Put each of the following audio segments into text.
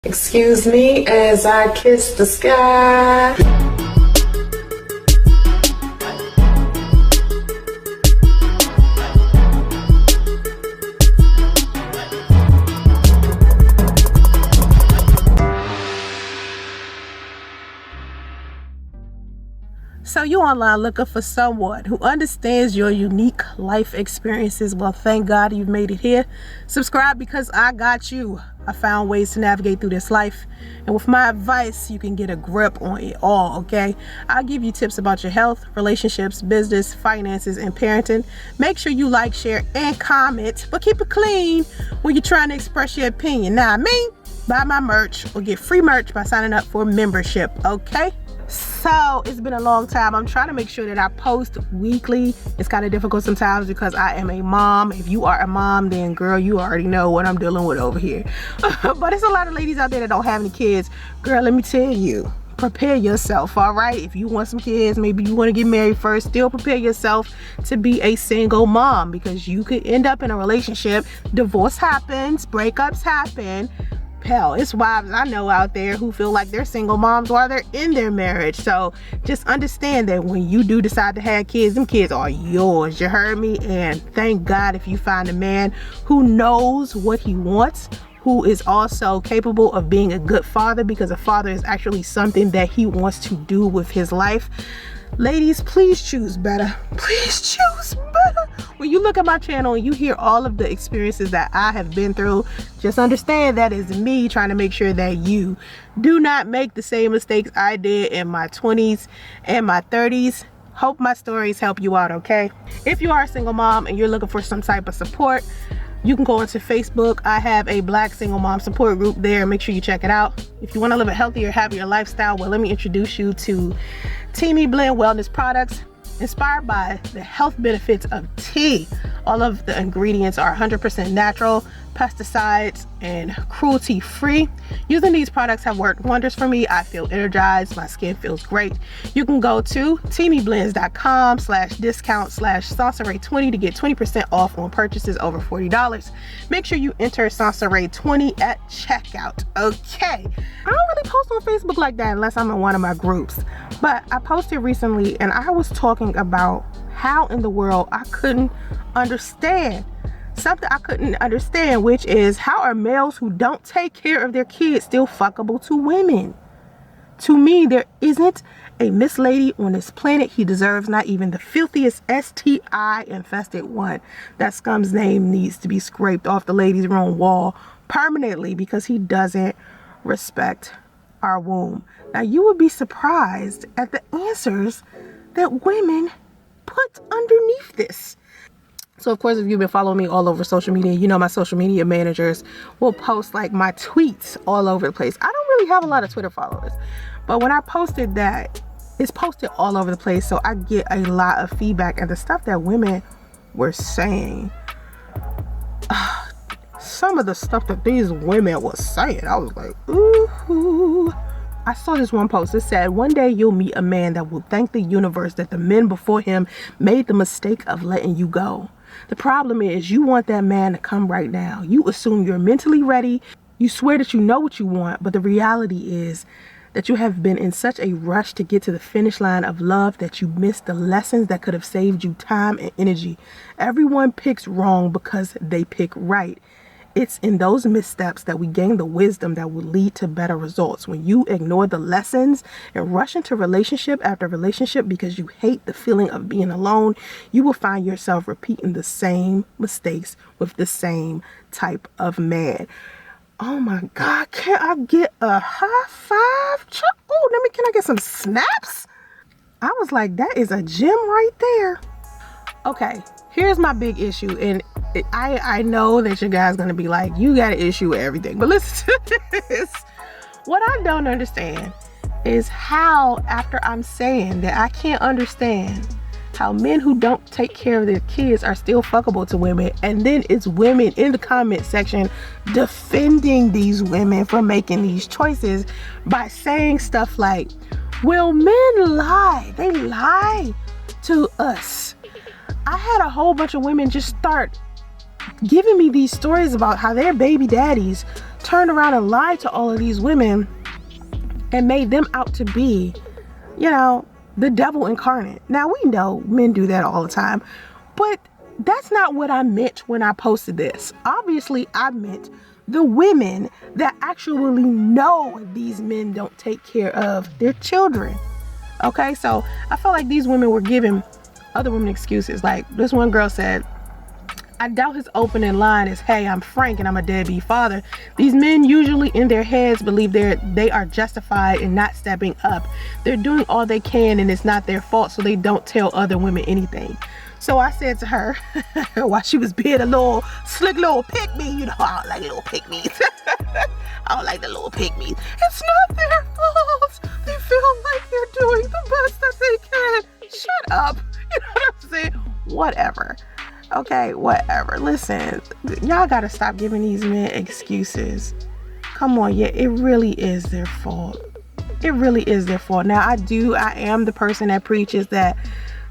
Excuse me as I kiss the sky. So you online looking for someone who understands your unique life experiences? Well, thank God you've made it here. Subscribe because I got you. I found ways to navigate through this life, and with my advice, you can get a grip on it all, okay? I'll give you tips about your health, relationships, business, finances, and parenting. Make sure you like, share, and comment, but keep it clean when you're trying to express your opinion. Now, buy my merch or get free merch by signing up for membership, okay? So it's been a long time. I'm trying to make sure that I post weekly. It's kind of difficult sometimes because I am a mom. If you are a mom, then girl, you already know what I'm dealing with over here. But it's a lot of ladies out there that don't have any kids. Girl, let me tell you, prepare yourself, all right? If you want some kids, maybe you want to get married first, still prepare yourself to be a single mom, because you could end up in a relationship. Divorce happens, breakups happen. Hell, it's wives I know out there who feel like they're single moms while they're in their marriage. So just understand that when you do decide to have kids, them kids are yours. You heard me? And thank God if you find a man who knows what he wants, who is also capable of being a good father, because a father is actually something that he wants to do with his life. Ladies, please choose better. Please choose better. When you look at my channel and you hear all of the experiences that I have been through, just understand that is me trying to make sure that you do not make the same mistakes I did in my 20s and my 30s. Hope my stories help you out, okay? If you are a single mom and you're looking for some type of support, you can go into Facebook. I have a Black single mom support group there. Make sure you check it out. If you want to live a healthier, happier lifestyle, well, let me introduce you to Teamy Blend Wellness Products, inspired by the health benefits of tea. All of the ingredients are 100% natural, pesticides, and cruelty free. Using these products have worked wonders for me. I feel energized. My skin feels great. You can go to teamyblends.com/discount/Soncerae20 to get 20% off on purchases over $40. Make sure you enter Soncerae20 at checkout, okay? I don't really post on Facebook like that unless I'm in one of my groups, but I posted recently and I was talking about how in the world I couldn't understand something I couldn't understand, which is, how are males who don't take care of their kids still fuckable to women? To me, there isn't a Miss Lady on this planet he deserves, not even the filthiest STI infested one. That scum's name needs to be scraped off the ladies' room wall permanently because he doesn't respect our womb. Now, you would be surprised at the answers that women put underneath this. So of course, if you've been following me all over social media, you know my social media managers will post like my tweets all over the place. I don't really have a lot of Twitter followers, but when I posted that, it's posted all over the place. So I get a lot of feedback, and the stuff that women were saying, some of the stuff that these women were saying, I was like, ooh. I saw this one post. It said, one day you'll meet a man that will thank the universe that the men before him made the mistake of letting you go. The problem is, you want that man to come right now. You assume you're mentally ready. You swear that you know what you want, but the reality is that you have been in such a rush to get to the finish line of love that you missed the lessons that could have saved you time and energy. Everyone picks wrong because they pick right. It's in those missteps that we gain the wisdom that will lead to better results. When you ignore the lessons and rush into relationship after relationship because you hate the feeling of being alone, you will find yourself repeating the same mistakes with the same type of man. Oh my God, can I get a high five? Oh, can I get some snaps? I was like, that is a gem right there. Okay, here's my big issue, and I know that you guys gonna be like, you got an issue with everything, but listen to this. What I don't understand is how, after I'm saying that I can't understand how men who don't take care of their kids are still fuckable to women, and then it's women in the comment section defending these women for making these choices by saying stuff like, well, men lie. They lie to us. I had a whole bunch of women just start giving me these stories about how their baby daddies turned around and lied to all of these women and made them out to be, you know, the devil incarnate. Now, we know men do that all the time, but that's not what I meant when I posted this. Obviously, I meant the women that actually know these men don't take care of their children. Okay, so I felt like these women were giving other women excuses. Like this one girl said, I doubt his opening line is, hey, I'm Frank and I'm a deadbeat father. These men usually in their heads believe they are justified in not stepping up. They're doing all they can and it's not their fault, so they don't tell other women anything. So I said to her, while she was being a little slick little pick-me, you know, I don't like little pick-me's. I don't like the little pick-me's. It's not their fault. They feel like they're doing the best that they can. Shut up. You know what I'm saying? Whatever. Okay, whatever. Listen, y'all gotta stop giving these men excuses. Come on, yeah, it really is their fault. It really is their fault. Now, I am the person that preaches that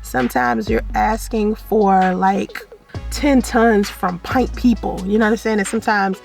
sometimes you're asking for like 10 tons from pint people. You know what I'm saying? And sometimes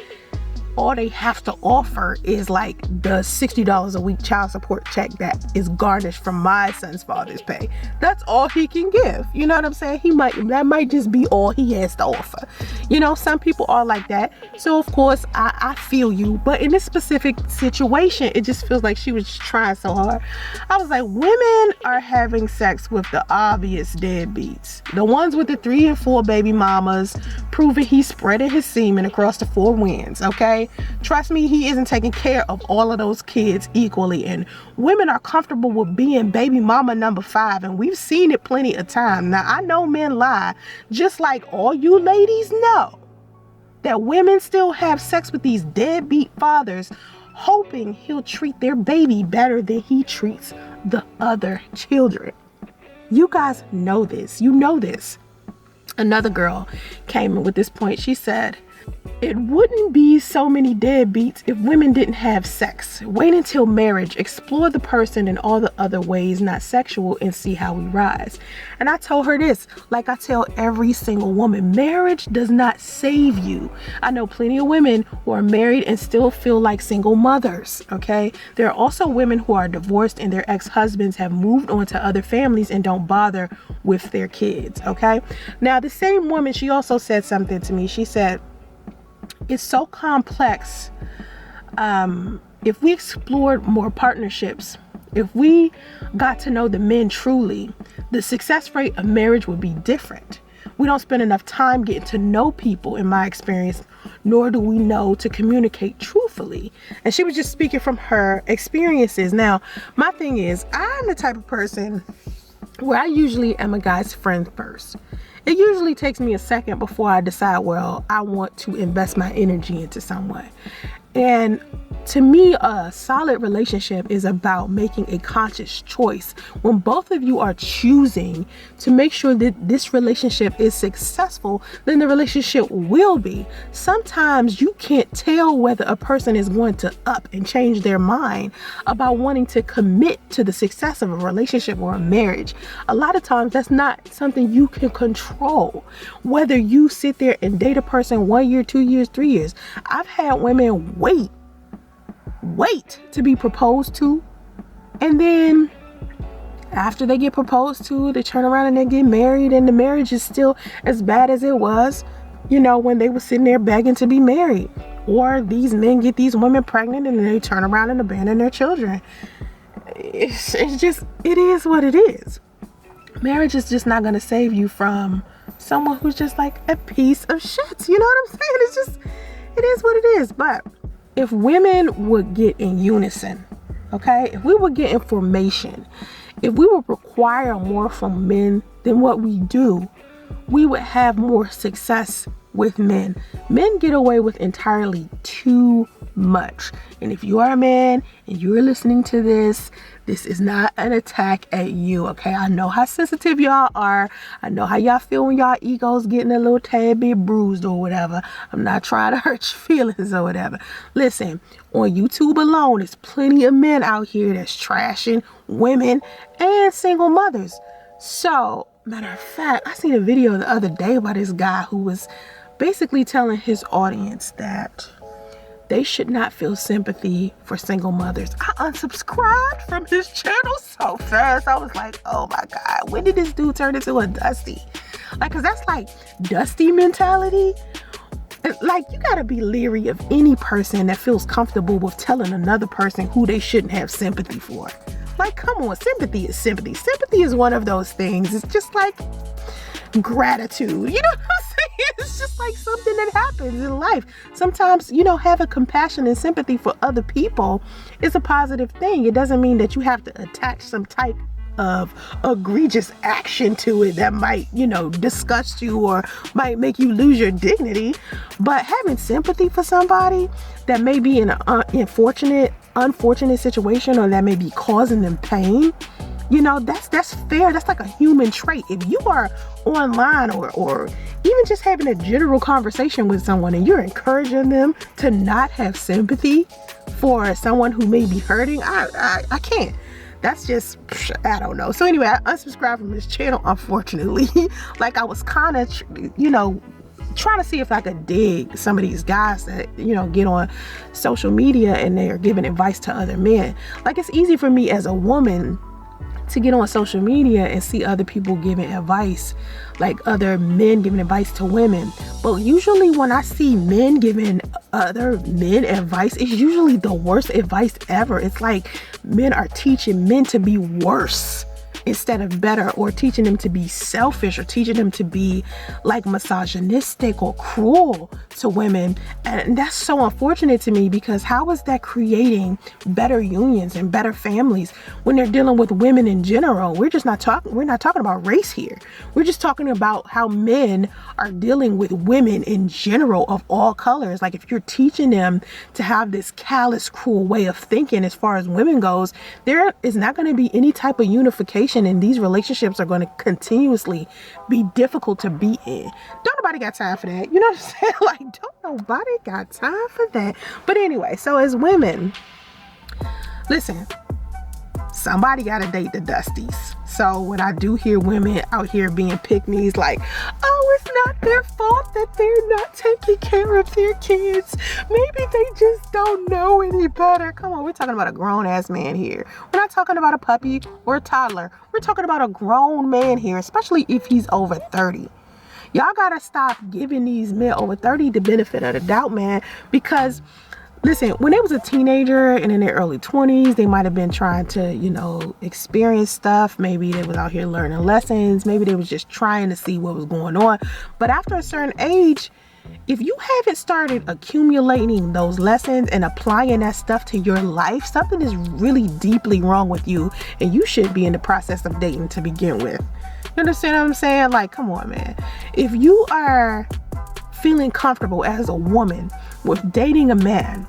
all they have to offer is like the $60 a week child support check that is garnished from my son's father's pay. That's all he can give. You know what I'm saying? That might just be all he has to offer. You know, some people are like that. So of course I feel you, but in this specific situation, it just feels like she was just trying so hard. I was like, women are having sex with the obvious deadbeats. The ones with the 3 and 4 baby mamas, proving he's spreading his semen across the 4 winds, okay? Trust me, he isn't taking care of all of those kids equally. And women are comfortable with being baby mama number 5. And we've seen it plenty of times. Now, I know men lie, just like all you ladies know that women still have sex with these deadbeat fathers, hoping he'll treat their baby better than he treats the other children. You guys know this. You know this. Another girl came in with this point. She said, it wouldn't be so many deadbeats if women didn't have sex. Wait until marriage, explore the person in all the other ways not sexual, and see how we rise. And I told her this, like I tell every single woman, marriage does not save you. I know plenty of women who are married and still feel like single mothers, okay? There are also women who are divorced and their ex-husbands have moved on to other families and don't bother with their kids, okay? Now, the same woman, she also said something to me. She said, it's so complex. If we explored more partnerships, if we got to know the men truly, the success rate of marriage would be different. We don't spend enough time getting to know people, in my experience, nor do we know to communicate truthfully. And she was just speaking from her experiences. Now, my thing is, I'm the type of person where I usually am a guy's friend first. It usually takes me a second before I decide, well, I want to invest my energy into someone. And to me, a solid relationship is about making a conscious choice. When both of you are choosing to make sure that this relationship is successful, then the relationship will be. Sometimes you can't tell whether a person is going to up and change their mind about wanting to commit to the success of a relationship or a marriage. A lot of times that's not something you can control. Whether you sit there and date a person 1 year, 2 years, 3 years. I've had women wait to be proposed to, and then after they get proposed to, they turn around and they get married, and the marriage is still as bad as it was, you know, when they were sitting there begging to be married. Or these men get these women pregnant and they turn around and abandon their children. It's just, it is what it is. Marriage is just not going to save you from someone who's just like a piece of shit. You know what I'm saying? It's just, it is what it is. But if women would get in unison, okay, if we would get information, if we would require more from men than what we do, we would have more success with men. Men get away with entirely too much. And if you are a man and you're listening to this, this is not an attack at you, okay? I know how sensitive y'all are. I know how y'all feel when y'all egos getting a little tad bit bruised or whatever. I'm not trying to hurt your feelings or whatever. Listen, on YouTube alone, there's plenty of men out here that's trashing women and single mothers. So, matter of fact, I seen a video the other day by this guy who was basically telling his audience that they should not feel sympathy for single mothers. I unsubscribed from his channel so fast. I was like, oh my God, when did this dude turn into a Dusty? Like, cause that's like Dusty mentality. Like, you gotta be leery of any person that feels comfortable with telling another person who they shouldn't have sympathy for. Like, come on, sympathy is sympathy. Sympathy is one of those things. It's just like gratitude. You know what I'm saying? It's just like something that happens in life. Sometimes, having compassion and sympathy for other people is a positive thing. It doesn't mean that you have to attach some type of egregious action to it that might, disgust you or might make you lose your dignity. But having sympathy for somebody that may be in an unfortunate situation, or that may be causing them pain, that's fair. That's like a human trait. If you are online or even just having a general conversation with someone and you're encouraging them to not have sympathy for someone who may be hurting, I can't. That's just, I don't know. So anyway, I unsubscribed from his channel, unfortunately. Like, I was kind of, trying to see if I could dig some of these guys that, get on social media and they're giving advice to other men. Like, it's easy for me as a woman to get on social media and see other people giving advice, like other men giving advice to women. But usually when I see men giving other men advice, it's usually the worst advice ever. It's like men are teaching men to be worse instead of better, or teaching them to be selfish, or teaching them to be like misogynistic or cruel to women. And that's so unfortunate to me, because how is that creating better unions and better families when they're dealing with women in general? We're not talking about race here. We're just talking about how men are dealing with women in general of all colors. Like, if you're teaching them to have this callous, cruel way of thinking as far as women goes, there is not going to be any type of unification, and these relationships are going to continuously be difficult to be in. Don't nobody got time for that. You know what I'm saying? Like, don't nobody got time for that. But anyway, so as women, listen, somebody got to date the Dusties. So when I do hear women out here being pick-me's, like, oh, it's not their fault that they're not taking care of their kids, maybe they just don't know any better. Come on, we're talking about a grown-ass man here. We're not talking about a puppy or a toddler. We're talking about a grown man here, especially if he's over 30. Y'all gotta stop giving these men over 30 the benefit of the doubt, man, because listen, when they was a teenager and in their early 20s, they might have been trying to, experience stuff. Maybe they was out here learning lessons. Maybe they was just trying to see what was going on. But after a certain age, if you haven't started accumulating those lessons and applying that stuff to your life, something is really deeply wrong with you, and you should be in the process of dating to begin with. You understand what I'm saying? Like, come on, man. If you are feeling comfortable as a woman with dating a man,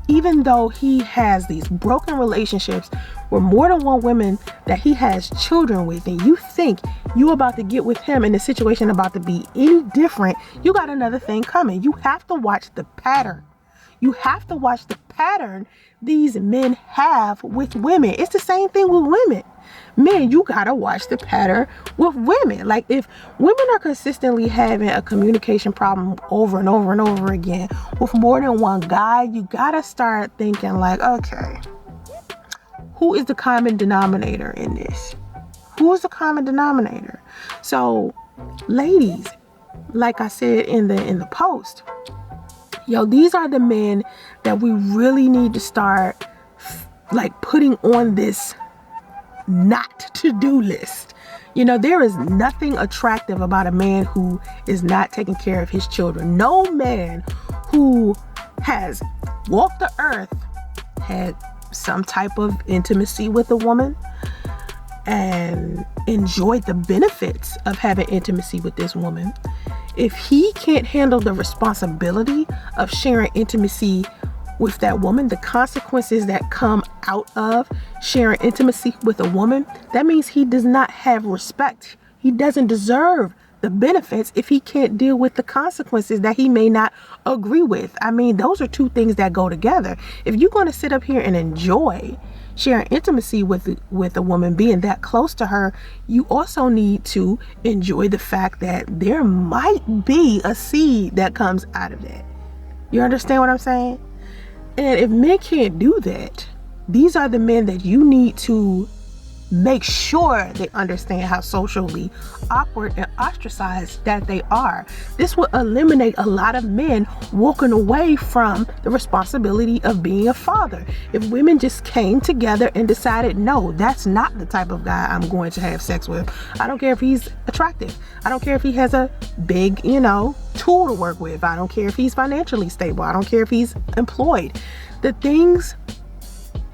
even though he has these broken relationships with more than one woman that he has children with, and you think you about to get with him and the situation about to be any different, you got another thing coming. You have to watch the pattern. You have to watch the pattern these men have with women. It's the same thing with women. Men, you gotta watch the pattern with women. Like, if women are consistently having a communication problem over and over and over again with more than one guy, you gotta start thinking like, okay, who is the common denominator in this? Who is the common denominator? So, ladies, like I said in the post, these are the men that we really need to start like putting on this not to do list. There is nothing attractive about a man who is not taking care of his children. No man who has walked the earth, had some type of intimacy with a woman, and enjoyed the benefits of having intimacy with this woman, if he can't handle the responsibility of sharing intimacy with that woman, the consequences that come out of sharing intimacy with a woman, that means he does not have respect. He doesn't deserve the benefits if he can't deal with the consequences that he may not agree with. I mean, those are two things that go together. If you're going to sit up here and enjoy sharing intimacy with a woman, being that close to her, you also need to enjoy the fact that there might be a seed that comes out of that. You understand what I'm saying? And if men can't do that, these are the men that you need to make sure they understand how socially awkward and ostracized that they are. This will eliminate a lot of men walking away from the responsibility of being a father. If women just came together and decided, no, that's not the type of guy I'm going to have sex with. I don't care if he's attractive. I don't care if he has a big, tool to work with. I don't care if he's financially stable. I don't care if he's employed. The things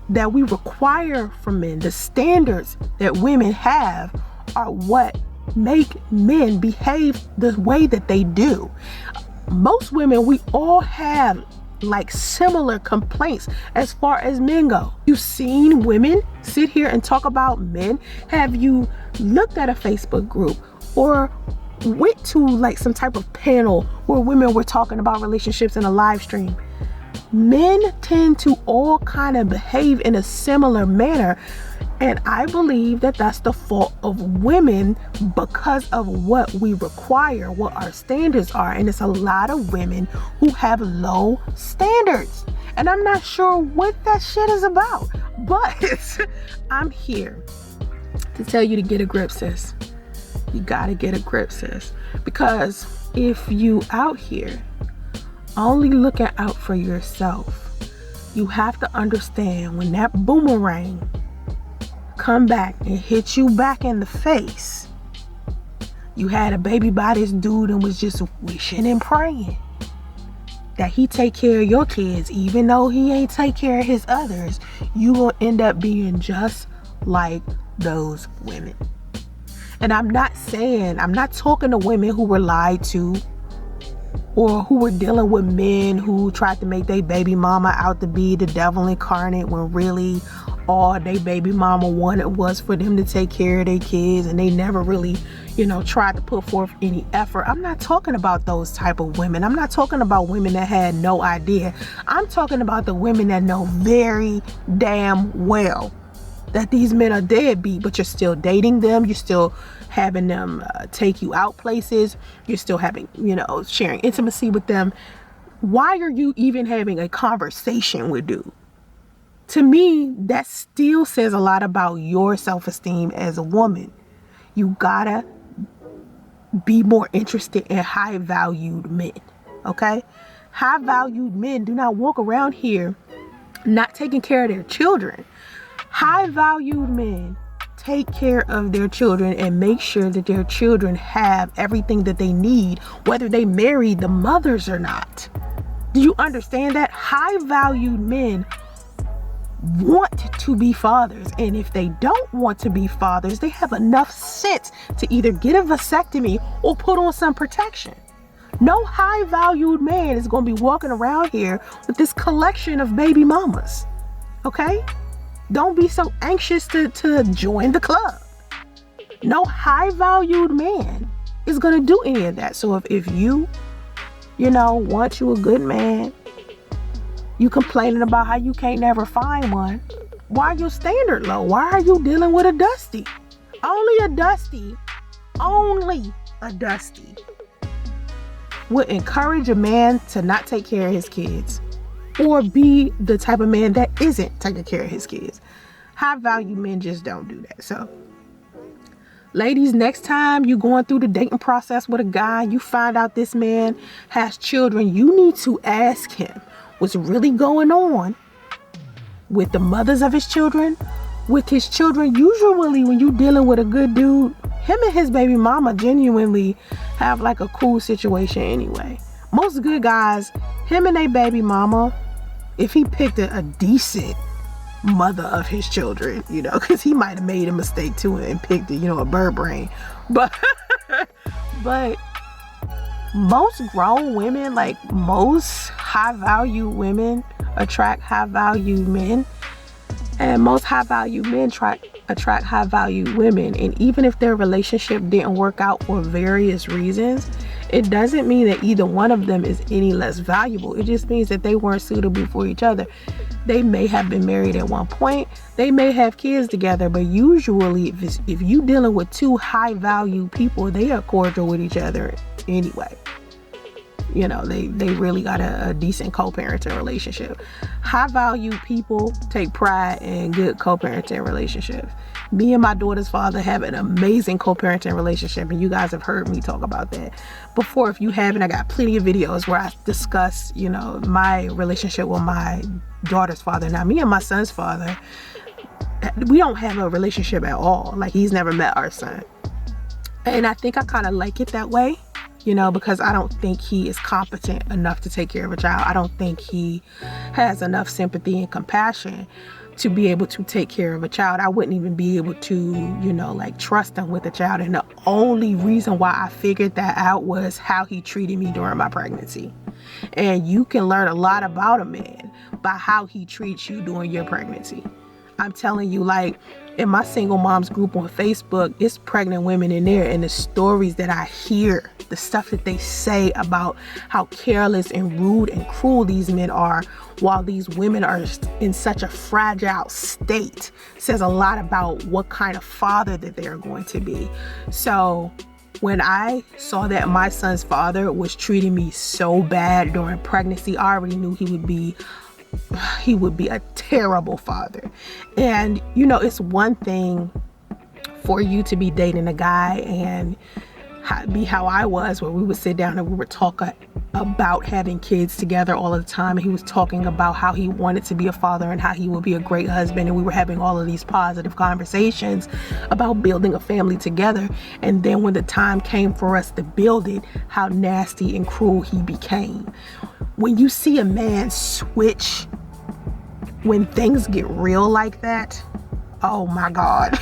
that we require from men, the standards that women have, are what make men behave the way that they do. Most women, we all have like similar complaints as far as men go. You've seen women sit here and talk about men. Have you looked at a Facebook group or went to like some type of panel where women were talking about relationships in a live stream? Men tend to all kind of behave in a similar manner, and I believe that that's the fault of women because of what we require, what our standards are. And it's a lot of women who have low standards, and I'm not sure what that shit is about, but I'm here to tell you to get a grip, sis. You gotta get a grip, sis, because if you out here only looking out for yourself, you have to understand when that boomerang come back and hit you back in the face, you had a baby by this dude and was just wishing and praying that he take care of your kids, even though he ain't take care of his others, you will end up being just like those women. And I'm not talking to women who were lied to, or who were dealing with men who tried to make their baby mama out to be the devil incarnate, when really all they baby mama wanted was for them to take care of their kids, and they never really, tried to put forth any effort. I'm not talking about those type of women. I'm not talking about women that had no idea. I'm talking about the women that know very damn well that these men are deadbeat, but you're still dating them. You're still having them take you out places. You're still having, sharing intimacy with them. Why are you even having a conversation with dude? To me, that still says a lot about your self-esteem as a woman. You gotta be more interested in high-valued men, okay? High-valued men do not walk around here not taking care of their children. High-valued men take care of their children and make sure that their children have everything that they need, whether they marry the mothers or not. Do you understand that? High-valued men want to be fathers, and if they don't want to be fathers, they have enough sense to either get a vasectomy or put on some protection. No high-valued man is going to be walking around here with this collection of baby mamas, okay? Don't be so anxious to join the club. No high-valued man is going to do any of that. So if you want you a good man, you complaining about how you can't never find one, why are your standard low? Why are you dealing with a dusty? Only a dusty would encourage a man to not take care of his kids, or be the type of man that isn't taking care of his kids. High value men just don't do that. So ladies, next time you going through the dating process with a guy, you find out this man has children, you need to ask him what's really going on with the mothers of his children, with his children. Usually when you dealing with a good dude, him and his baby mama genuinely have like a cool situation anyway. Most good guys, him and their baby mama, if he picked a decent mother of his children, because he might have made a mistake too and picked a bird brain, but most grown women, like most high value women, attract high value men, and most high value men attract high value women. And even if their relationship didn't work out for various reasons, it doesn't mean that either one of them is any less valuable. It just means that they weren't suitable for each other. They may have been married at one point. They may have kids together, but usually if you dealing with two high value people, they are cordial with each other anyway. you know, they really got a decent co-parenting relationship. High value people take pride in good co-parenting relationships. Me and my daughter's father have an amazing co-parenting relationship, and you guys have heard me talk about that before. If you haven't, I got plenty of videos where I discuss, you know, my relationship with my daughter's father. Now, me and my son's father, we don't have a relationship at all. Like, he's never met our son. And I think I kind of like it that way, you know, because I don't think he is competent enough to take care of a child. I don't think he has enough sympathy and compassion to be able to take care of a child. I wouldn't even be able to, you know, like, trust him with a child. And the only reason why I figured that out was how he treated me during my pregnancy. And you can learn a lot about a man by how he treats you during your pregnancy. I'm telling you, like, in my single moms group on Facebook, it's pregnant women in there, and the stories that I hear, the stuff that they say about how careless and rude and cruel these men are while these women are in such a fragile state, says a lot about what kind of father that they're going to be. So when I saw that my son's father was treating me so bad during pregnancy, I already knew he would be a terrible father. And, you know, it's one thing for you to be dating a guy and be how I was, where we would sit down and we would talk about having kids together all the time. And he was talking about how he wanted to be a father and how he would be a great husband. And we were having all of these positive conversations about building a family together. And then when the time came for us to build it, how nasty and cruel he became. When you see a man switch when things get real like that, oh my God.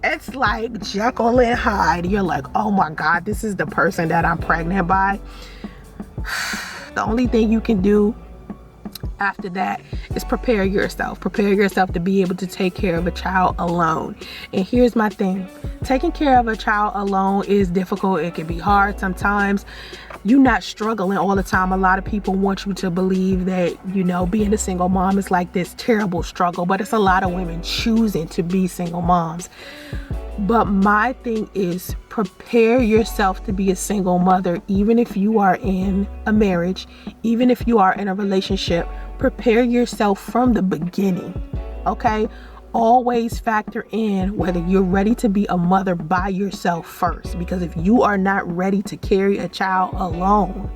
It's like Jekyll and Hyde. You're like, oh my God, this is the person that I'm pregnant by. The only thing you can do after that is prepare yourself. Prepare yourself to be able to take care of a child alone. And here's my thing. Taking care of a child alone is difficult. It can be hard sometimes. You're not struggling all the time. A lot of people want you to believe that, you know, being a single mom is like this terrible struggle, but it's a lot of women choosing to be single moms. But my thing is, prepare yourself to be a single mother. Even if you are in a marriage, even if you are in a relationship, prepare yourself from the beginning. Okay? Always factor in whether you're ready to be a mother by yourself first. Because if you are not ready to carry a child alone,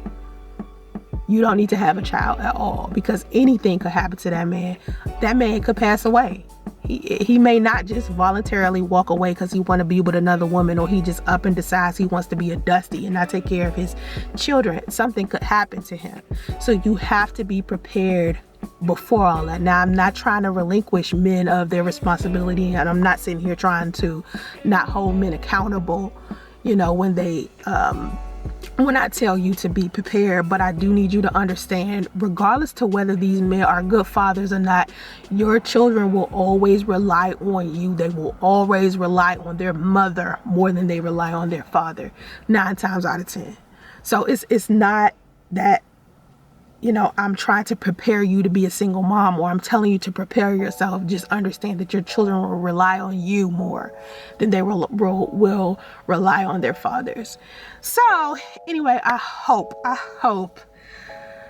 you don't need to have a child at all, because anything could happen to that man. That man could pass away. He may not just voluntarily walk away because he want to be with another woman, or he just up and decides he wants to be a dusty and not take care of his children. Something could happen to him. So you have to be prepared before all that. Now, I'm not trying to relinquish men of their responsibility, and I'm not sitting here trying to not hold men accountable, you know, when I tell you to be prepared. But I do need you to understand, regardless to whether these men are good fathers or not, your children will always rely on you. They will always rely on their mother more than they rely on their father, 9 times out of 10. So it's not that, you know, I'm trying to prepare you to be a single mom, or I'm telling you to prepare yourself. Just understand that your children will rely on you more than they will rely on their fathers. So anyway, I hope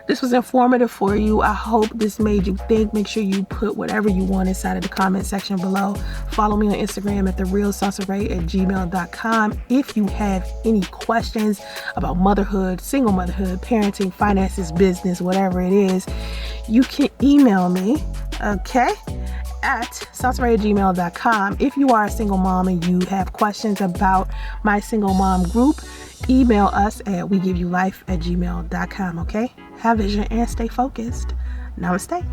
this was informative for you. I hope this made you think. Make sure you put whatever you want inside of the comment section below. Follow me on Instagram at therealsoncerae@gmail.com. If you have any questions about motherhood, single motherhood, parenting, finances, business, whatever it is, you can email me, okay, at soncerae@gmail.com. If you are a single mom and you have questions about my single mom group, email us at wegiveyoulife@gmail.com, okay? Have vision and stay focused. Namaste.